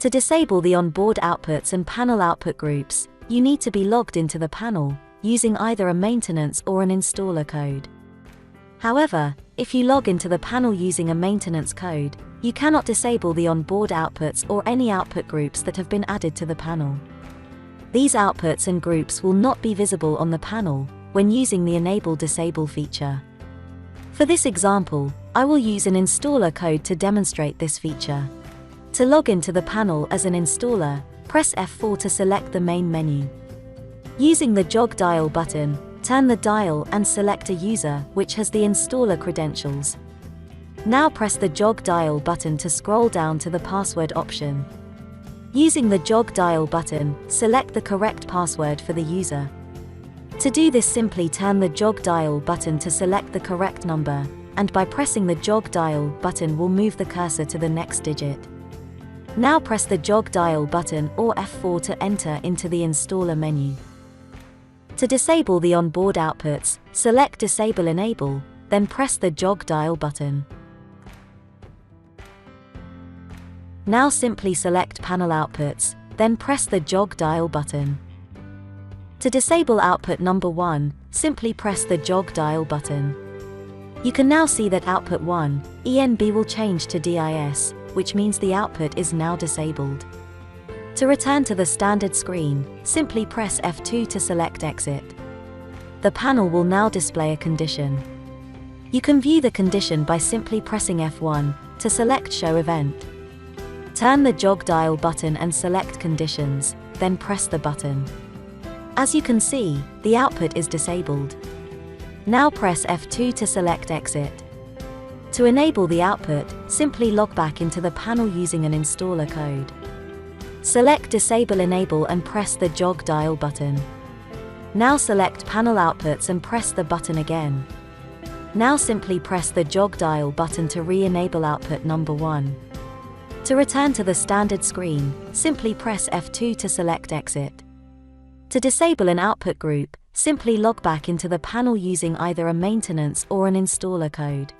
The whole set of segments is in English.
To disable the onboard outputs and panel output groups, you need to be logged into the panel, using either a maintenance or an installer code. However, if you log into the panel using a maintenance code, you cannot disable the onboard outputs or any output groups that have been added to the panel. These outputs and groups will not be visible on the panel when using the Enable-Disable feature. For this example, I will use an installer code to demonstrate this feature. To log into the panel as an installer, press F4 to select the main menu. Using the jog dial button, turn the dial and select a user which has the installer credentials. Now press the jog dial button to scroll down to the password option. Using the jog dial button, select the correct password for the user. To do this, simply turn the jog dial button to select the correct number, and by pressing the jog dial button will move the cursor to the next digit. Now press the jog dial button or F4 to enter into the installer menu. To disable the onboard outputs, select Disable Enable, then press the jog dial button. Now simply select Panel Outputs, then press the jog dial button. To disable output number 1, simply press the jog dial button. You can now see that output 1, ENB, will change to DIS, which means the output is now disabled. To return to the standard screen, simply press F2 to select Exit. The panel will now display a condition. You can view the condition by simply pressing F1 to select Show Event. Turn the jog dial button and select Conditions, then press the button. As you can see, the output is disabled. Now press F2 to select Exit. To enable the output, simply log back into the panel using an installer code. Select Disable Enable and press the jog dial button. Now select Panel Outputs and press the button again. Now simply press the jog dial button to re-enable output number 1. To return to the standard screen, simply press F2 to select Exit. To disable an output group, simply log back into the panel using either a maintenance or an installer code.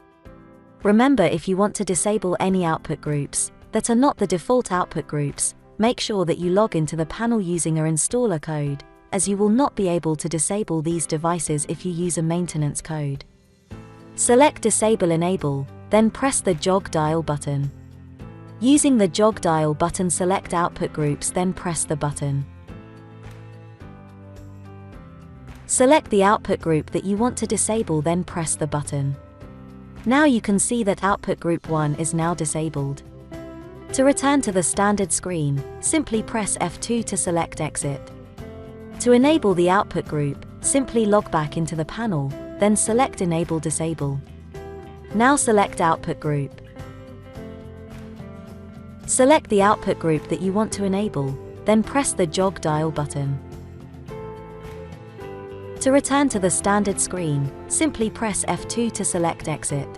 Remember, if you want to disable any output groups that are not the default output groups, make sure that you log into the panel using an installer code, as you will not be able to disable these devices if you use a maintenance code. Select Disable Enable, then press the jog dial button. Using the jog dial button, select output groups, then press the button. Select the output group that you want to disable, then press the button. Now you can see that output group 1 is now disabled. To return to the standard screen, simply press F2 to select Exit. To enable the output group, simply log back into the panel, then select Enable Disable. Now select output group. Select the output group that you want to enable, then press the jog dial button. To return to the standard screen, simply press F2 to select Exit.